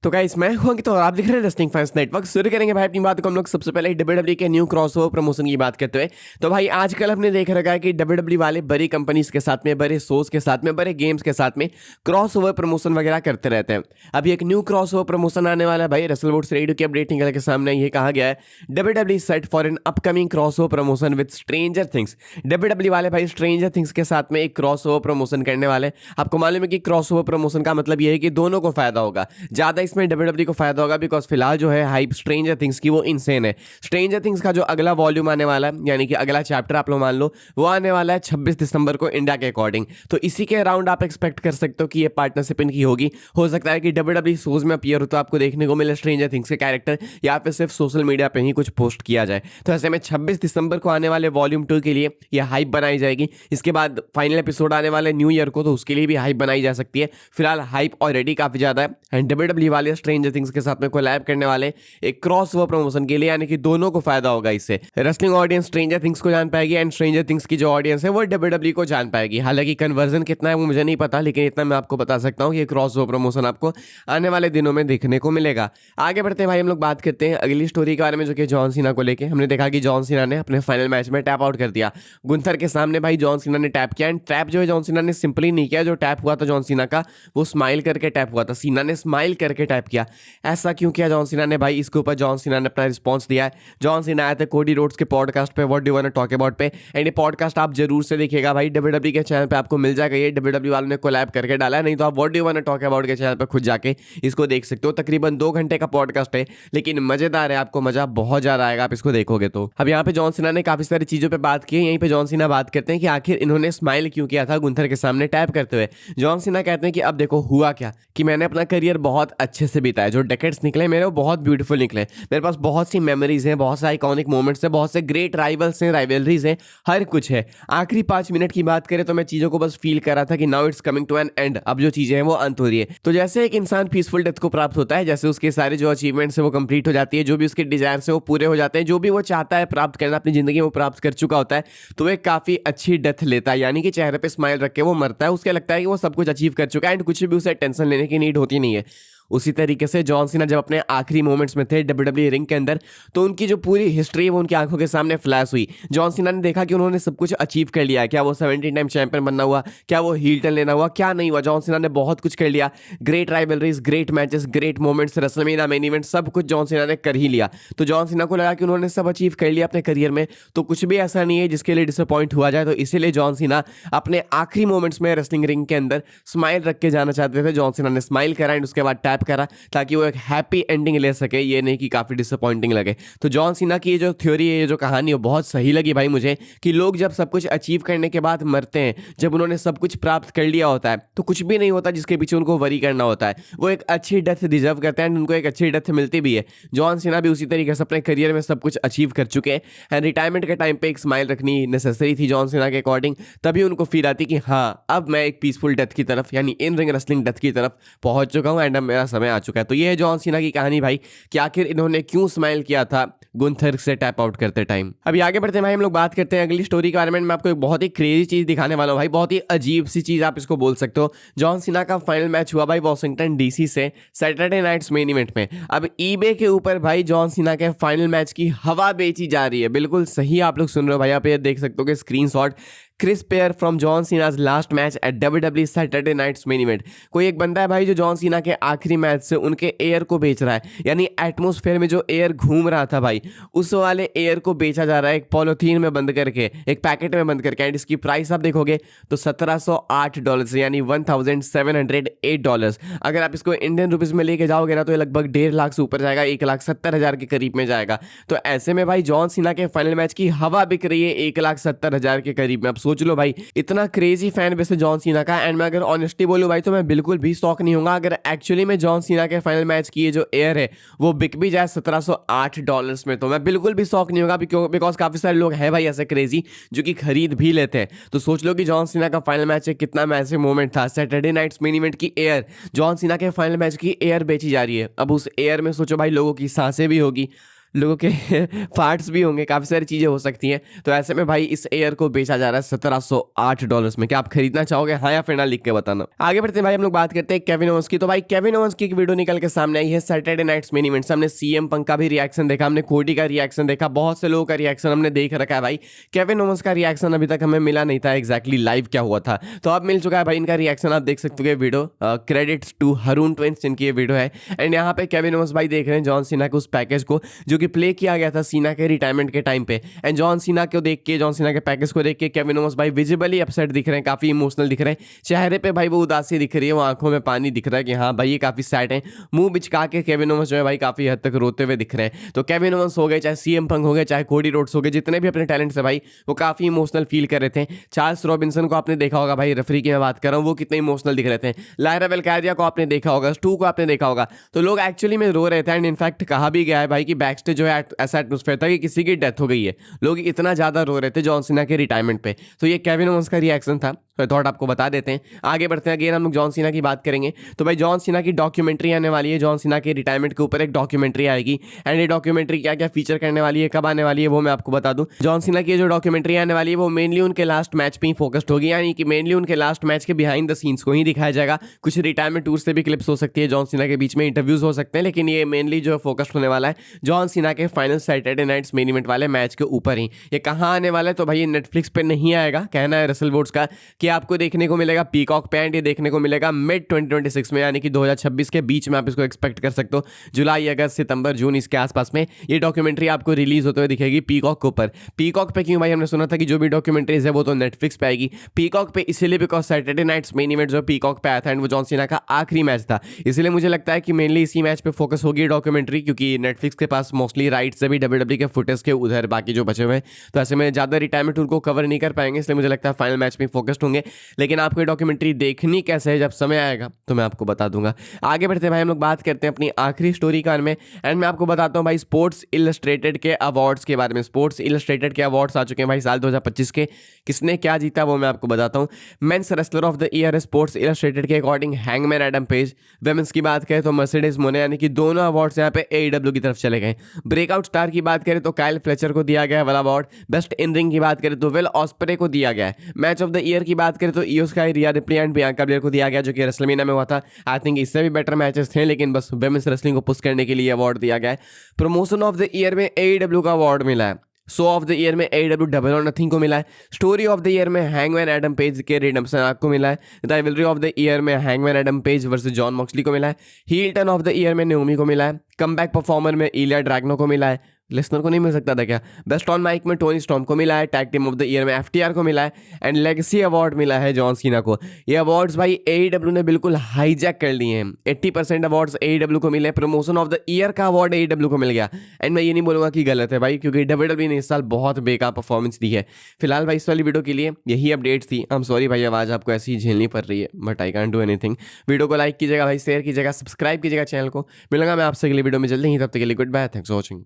तो गाइस मैं हूं कि तो आप देख रहे हैं रेसलिंग फैंस नेटवर्क। शुरू करेंगे भाई अपनी बात को हम लोग सबसे पहले डब्ल्यूडब्ल्यू के न्यू क्रॉसओवर प्रमोशन की बात करते हुए। तो भाई आजकल हमने देख रखा है कि डब्ल्यूडब्ल्यू वाले बड़ी कंपनीज के साथ में, बड़े शोज के साथ में, बड़े गेम्स के साथ में क्रॉसओवर प्रमोशन वगैरह करते रहते हैं। अभी एक न्यू क्रॉसओवर प्रमोशन आने वाला है भाई। रेसलवुड्स रेडियो की अपडेट निकल के सामने ये कहा गया है, WWE set for an upcoming crossover promotion with Stranger Things. WWE वाले भाई स्ट्रेंजर थिंग्स के साथ में एक क्रॉसओवर प्रमोशन करने वाले हैं। आपको मालूम है कि क्रॉसओवर प्रमोशन का मतलब ये है कि दोनों को फायदा होगा। ज्यादा इसमें डब्ल्यूडब्ल्यू को फायदा होगा बिकॉज फिलहाल जो है हाइप स्ट्रेंजर थिंग्स की वो इनसेन है। स्ट्रेंजर थिंग्स का जो अगला वॉल्यूम आने वाला है, यानी कि अगला चैप्टर आप लोग मान लो, वो आने वाला है 26 दिसंबर को इंडिया के अकॉर्डिंग। तो इसी के अराउंड आप एक्सपेक्ट कर सकते हो कि ये पार्टनरशिप इनकी होगी। हो सकता है कि डब्ल्यूडब्ल्यू शोज में अपीयर हो तो आपको देखने को मिले स्ट्रेंजर थिंग्स के कैरेक्टर, या फिर सिर्फ सोशल मीडिया पे ही कुछ पोस्ट किया जाए। तो ऐसे में 26 दिसंबर को आने वाले वॉल्यूम 2 के लिए ये हाइप बनाई जाएगी। इसके बाद फाइनल एपिसोड आने वाले न्यू ईयर को, तो उसके लिए भी हाइप बनाई जा सकती है। फिलहाल हाइप ऑलरेडी काफी ज्यादा है एंड डब्ल्यूडब्ल्यू वाले स्ट्रेंजर थिंग्स के साथ में कोलैब करने वाले एक क्रॉसओवर प्रमोशन के लिए, यानी कि दोनों को फायदा होगा इससे। रेसलिंग ऑडियंस स्ट्रेंजर थिंग्स को जान पाएगी एंड स्ट्रेंजर थिंग्स की जो ऑडियंस है वो डब्ल्यूडब्ल्यू को जान पाएगी। हालांकि कन्वर्जन कितना है वो मुझे नहीं पता, लेकिन इतना मैं आपको बता सकता हूं कि क्रॉसओवर प्रमोशन आपको आने वाले दिनों में देखने को मिलेगा। आगे बढ़ते हैं भाई, हम लोग बात करते हैं अगली स्टोरी के बारे में, जो कि जॉन सीना को लेके। हमने देखा कि जॉन सीना ने अपने फाइनल मैच में टैप आउट कर दिया गुंथर के सामने। भाई जॉन सीना ने टैप किया एंड टैप जो है जॉन सीना ने सिंपली नहीं किया। जो टैप हुआ था जॉन सीना का, वो स्माइल करके टैप हुआ था। सीना ने स्माइल करके टैप किया। ऐसा क्यों किया जॉन सीना ने भाई? इसके ऊपर जॉन सीना ने अपना रिस्पॉन्स दिया है। जॉन सीना आया था कोडी रोड्स के पॉडकास्ट पे, what do you want to talk about पे, एंड ये पॉडकास्ट आप जरूर से देखिएगा भाई। डब्ल्यूडब्ल्यू के चैनल पे आपको मिल जाएगा। ये डब्ल्यूडब्ल्यू वालों ने कोलैब करके डाला है, नहीं तो आप what do you want to talk about के चैनल पे खुद जाके इसको देख सकते हो। तकरीबन 2 घंटे का पॉडकास्ट है, लेकिन मजेदार है, आपको मजा बहुत ज्यादा आएगा आप इसको देखोगे तो। अब यहाँ पे जॉन सीना ने काफी सारी चीजों पे बात की है। यहीं पे जॉन सीना बात करते हैं कि आखिर इन्होंने स्माइल क्यों किया था गुंथर के सामने टैप करते हुए। जॉन सीना कहते हैं कि अब देखो हुआ क्या, कि मैंने अपना करियर बहुत अच्छे से बिताया। जो डेकेड्स निकले मेरे वो बहुत ब्यूटीफुल निकले। मेरे पास बहुत सी मेमोरीज हैं, बहुत से आइकॉनिक मोमेंट्स हैं, बहुत से ग्रेट राइवल्स हैं, राइवलरीज हैं, हर कुछ है। आखिरी 5 मिनट की बात करें तो मैं चीजों को बस फील कर रहा था कि now it's coming to an end. अब जो चीजें हैं वो अंत हो रही है। तो जैसे एक इंसान पीसफुल डेथ को प्राप्त होता है, जैसे उसके सारे जो अचीवमेंट्स है वो कंप्लीट हो जाती है, जो भी उसके डिजायर्स है वो पूरे हो जाते हैं, जो भी वो चाहता है प्राप्त करना अपनी जिंदगी में वो प्राप्त कर चुका होता है, तो वो एक काफी अच्छी डेथ लेता है। यानी कि चेहरे पे स्माइल रख के वो मरता है। उसके लगता है कि वो सब कुछ अचीव कर चुका है एंड कुछ भी उसे टेंशन लेने की नीड होती नहीं है। उसी तरीके से जॉन सीना जब अपने आखिरी मोमेंट्स में थे डब्ल्यूडब्ल्यू रिंग के अंदर, तो उनकी जो पूरी हिस्ट्री है वो उनकी आंखों के सामने फ्लैश हुई। जॉन सीना ने देखा कि उन्होंने सब कुछ अचीव कर लिया है। क्या वो 17 टाइम चैंपियन बनना हुआ, क्या वो हील टर्न लेना हुआ, क्या नहीं हुआ, जॉन सीना ने बहुत कुछ कर लिया। Great rivalries, great matches, great moments, WrestleMania main event, सब कुछ जॉन सीना ने कर ही लिया। तो जॉन सीना को लगा कि उन्होंने सब अचीव कर लिया अपने करियर में, तो कुछ भी ऐसा नहीं है जिसके लिए डिसअपॉइंट हुआ जाए। तो इसीलिए जॉन सीना अपने आखिरी मोमेंट्स में रेसलिंग रिंग के अंदर स्माइल रख के जाना चाहते थे। जॉन सीना ने स्माइल करा एंड उसके बाद टैप करा, ताकि वो एक हैप्पी एंडिंग ले सके, ये नहीं कि काफी डिसअपॉइंटिंग लगे। तो जॉन सीना की ये जो थ्योरी है, ये जो कहानी है, बहुत सही लगी भाई मुझे, कि लोग जब सब कुछ अचीव करने के बाद मरते हैं, जब उन्होंने सब कुछ प्राप्त कर लिया होता है, तो कुछ भी नहीं होता जिसके पीछे उनको वरी करना होता है। वो एक अच्छी डेथ डिजर्व करते हैं, उनको एक अच्छी डेथ मिलती भी है। जॉन सीना भी उसी तरीके से अपने करियर में सब कुछ अचीव कर चुके हैं एंड रिटायरमेंट के टाइम पे एक स्माइल रखनी नेसेसरी थी जॉन सीना के अकॉर्डिंग। तभी उनको फील आती कि हाँ अब मैं एक पीसफुल डेथ की तरफ, यानी इन रिंग रेसलिंग डेथ की तरफ पहुंच चुका हूं एंड अब मेरा समय आ चुका है। तो ये है जॉन सीना की कहानी भाई, कि आखिर इन्होंने क्यों स्माइल किया था गुंथर से टैप आउट करते टाइम। अभी आगे बढ़ते हैं भाई, हम लोग बात करते हैं अगली स्टोरी के बारे में। मैं आपको एक बहुत ही क्रेजी चीज दिखाने वाला हूं भाई, बहुत ही अजीब सी चीज आप इसको बोल सकते हो। जॉन सीना का फाइनल मैच हुआ भाई वॉशिंगटन डीसी से सैटरडे नाइट्स मेन इवेंट में। अब ईबे के ऊपर भाई जॉन सीना के फाइनल मैच की हवा बेची जा रही है। बिल्कुल सही आप लोग सुन रहे हो भाई, आप ये देख सकते हो कि screenshot, Chris pair from John Cena's last match at WWE Saturday nights main event. कोई एक बंदा है भाई जो जॉन सीना के आखिरी मैच से उनके एयर को बेच रहा है, यानी एटमोस्फेयर में जो एयर घूम रहा था भाई, उस वाले एयर को बेचा जा रहा है एक पॉलिथीन में बंद करके, एक पैकेट में बंद करके। एंड इसकी प्राइस आप देखोगे तो $1708, यानी $1708। अगर आप इसको इंडियन रुपीज में लेके जाओगे ना, तो ये लगभग 1.5 लाख से ऊपर जाएगा, 1,70,000 के करीब में जाएगा। तो ऐसे में भाई जॉन सीना के फाइनल मैच की हवा बिक रही है 1,70,000 के करीब में। अब सोच लो भाई, इतना क्रेजी फैन बेस है जॉन सीना का। एंड मैं अगर ऑनेस्टली बोलूं भाई, तो मैं बिल्कुल भी शॉक नहीं होगा अगर एक्चुअली में जॉन सीना के फाइनल मैच की ये जो एयर है वो बिक भी जाए $1708 में। तो मैं बिल्कुल भी शॉक नहीं होगा, बिकॉज काफी सारे लोग हैं भाई ऐसे क्रेजी जो कि खरीद भी लेते हैं। तो सोच लो कि जॉन सीना का फाइनल मैच कितना मैसिव मोमेंट था। सैटरडे नाइट्स मेन इवेंट की एयर, जॉन सीना के फाइनल मैच की एयर बेची जा रही है। अब उस एयर में सोचो भाई लोगों की सांसें भी होगी, लोगों के पार्ट्स भी होंगे, काफ़ी सारी चीज़ें हो सकती हैं। तो ऐसे में भाई इस एयर को बेचा जा रहा है $1708 में। क्या आप खरीदना चाहोगे, हाँ या फिर ना, लिख के बताना। आगे बढ़ते हैं भाई, हम लोग बात करते हैं केविन ओवेंस की। तो भाई केविन ओवेंस की एक वीडियो निकल के सामने आई है सैटरडे नाइट्स मेन इवेंट से। हमने सीएम पंक का भी रिएक्शन देखा, हमने कोडी का रिएक्शन देखा, बहुत से लोगों का रिएक्शन हमने देख रखा है भाई। केविन ओवेंस का रिएक्शन अभी तक हमें मिला नहीं था एग्जैक्टली लाइव क्या हुआ था, तो अब मिल चुका है भाई इनका रिएक्शन। आप देख सकते हो video, credits to Haroon twins जिनकी ये वीडियो है। एंड यहाँ पे केविन ओवेंस भाई देख रहे हैं जॉन सीना के उस पैकेज को जो कि प्ले किया गया था सीना के रिटायरमेंट के टाइम पे। एंड जॉन सीना को देख के, जॉन सीना के पैकेज को देख के केविन ओवेंस भाई विजिबली अपसेट दिख रहे हैं, काफी इमोशनल दिख रहे हैं। चेहरे पे भाई वो उदासी दिख रही है, वो आंखों में पानी दिख रहा है कि हाँ भाई ये काफी सैड है। मुंह बिचका के केविन ओवेंस जो है भाई काफी हद तक रोते हुए दिख रहे हैं। तो केविन ओवेंस हो गए, चाहे सीएम पंक हो गए, चाहे कोडी रोड्स हो गए, जितने भी अपने टैलेंट से भाई वो काफी इमोशनल फील कर रहे थे। चार्ल्स रॉबिन्सन को आपने देखा होगा भाई, रेफरी की मैं बात कर रहा हूँ, वो कितने इमोशनल दिख रहे थे। लायरा वेलकैरिया को आपने देखा होगा, स्टू को आपने देखा होगा। तो लोग एक्चुअली में रो रहे थे। एंड इनफैक्ट कहा भी गया है भाई कि बैकस्टेज जो है ऐसा एटमोस्फेयर था कि किसी की डेथ हो गई है, लोग इतना ज्यादा रो रहे थे जॉन सीना के रिटायरमेंट पे। तो ये केविन ओवेंस का रिएक्शन था, तो थॉट आपको बता देते हैं। आगे बढ़ते हैं, अगेन हम लोग जॉन सीना की बात करेंगे। तो भाई जॉन सीना की डॉक्यूमेंट्री आने वाली है, जॉन सीना के रिटायरमेंट के ऊपर एक डॉक्यूमेंट्री आएगी। एंड ये डॉक्यूमेंट्री क्या क्या फीचर करने वाली है, कब आने वाली है, वो मैं आपको बता दूं। जॉन सीना की जो डॉक्यूमेंट्री आने वाली है वो मेनली उनके लास्ट मैच पे ही फोकस्ड होगी, यानी कि मेनली उनके लास्ट मैच के बिहाइंड द सीन्स को ही दिखाया जाएगा। कुछ रिटायरमेंट टूर से भी क्लिप्स हो सकती है, जॉन सीना के बीच में इंटरव्यूज हो सकते हैं, लेकिन ये मेनली जो फोकस्ड होने वाला है जॉन सीना के final Saturday nights main Event वाले मैच के ऊपर ही। ये कहाँ आने वाला है, तो भाई ये नेटफ्लिक्स पे नहीं आएगा। कहना है रसल वुड्स का कि आपको देखने को मिलेगा पीकॉक पे, एंड ये देखने को मिलेगा मिड 2026 में, यानी कि 2026 के बीच में आप इसको एक्सपेक्ट कर सकते हो। जुलाई, अगस्त, सितंबर, जून इसके आसपास में ये डॉक्यूमेंट्री आपको रिलीज होते हुए दिखेगी पीकॉक के ऊपर। पीकॉक पे क्यों भाई, हमने सुना था कि जो भी डॉक्यूमेंट्रीज है वो तो नेटफ्लिक्स पे आएगी। पीकॉक पे इसलिए because Saturday nights main Event जो पीकॉक पे आया था एंड वो जॉन सीना का आखिरी मैच था, इसलिए मुझे लगता है कि मेनली इसी मैच पे फोकस होगी डॉक्यूमेंट्री, क्योंकि नेटफ्लिक्स के पास मोस्टली राइट्स है भी डब्ल्यूडब्ल्यू के फुटेज के उधर बाकी जो बचे हुए हैं, तो ऐसे में ज़्यादा रिटायरमेंट टूर को कवर नहीं कर पाएंगे, इसलिए मुझे लगता है फाइनल मैच में फोकस्ड होंगे। लेकिन आपको डॉक्यूमेंट्री देखनी कैसे है, जब समय आएगा तो मैं आपको बता दूंगा। आगे बढ़ते हैं भाई, हम लोग बात करते हैं अपनी आखिरी स्टोरी कार में। एंड मैं आपको बताता हूँ भाई स्पोर्ट्स इलस्ट्रेटेड के अवार्ड्स के बारे में। स्पोर्ट्स इलस्ट्रेटेड के अवार्ड्स आ चुके हैं भाई साल 2025 के। किसने क्या जीता वो मैं आपको बताता हूँ। Men's wrestler of the year Sports Illustrated के according Hangman Adam Page. Women's की बात करें तो मर्सिडीज मोने, यानी कि दोनों अवार्ड्स यहाँ पे AEW की तरफ चले गए। ब्रेकआउट स्टार की बात करें तो काइल फ्लेचर को दिया गया वाला अवार्ड। बेस्ट इन रिंग की बात करें तो विल ऑस्प्रे को दिया गया है। मैच ऑफ द ईयर की बात करें तो इयो sky, Riya replay and Bianca Blair को दिया गया, जो कि रेसलमेनिया में हुआ था। आई थिंक इससे भी बेटर मैचेस थे, लेकिन बस वेमेंस रेसलिंग को पुश करने के लिए अवार्ड दिया गया है। प्रमोशन ऑफ द ईयर में AEW का अवार्ड मिला है। शो ऑफ द ईयर में AEW डबल और नथिंग को मिला है। स्टोरी ऑफ द ईयर में हैंगमैन एडम पेज के रिडेम्पशन आर्क को मिला है। राइवलरी ऑफ द ईयर में hangman Adam page versus John Moxley को मिला है। Heel turn off the year में नेओमी को मिला है। कमबैक परफॉर्मर में इलिया ड्रैगनो को मिला है। लिसनर को नहीं मिल सकता था क्या? बेस्ट ऑन माइक में टोनी स्टॉर्म को मिला है। Tag team of the year में FTR को मिला है। एंड लेगेसी अवार्ड मिला है जॉन सीना को। ये अवार्ड्स भाई AEW ने बिल्कुल हाईजैक कर लिए हैं। 80% अवार्ड्स AEW को मिले। प्रमोशन ऑफ द ईयर का अवार्ड AEW को मिल गया। एंड मैं ये नहीं बोलूंगा कि गलत है भाई, क्योंकि WWE ने इस साल बहुत बेकार परफॉर्मेंस दी है। फिलहाल भाई इस वाली वीडियो के लिए यही अपडेट्स थी। आई एम सॉरी भाई, आवाज़ आपको ऐसी ही झेलनी पड़ रही है, but I can do anything. Video को लाइक कीजिएगा भाई, शेयर कीजिएगा, सब्सक्राइब कीजिएगा चैनल को। मिलूंगा मैं आपसे अगली वीडियो में जल्दी ही, तब तक के लिए goodbye, thanks for watching.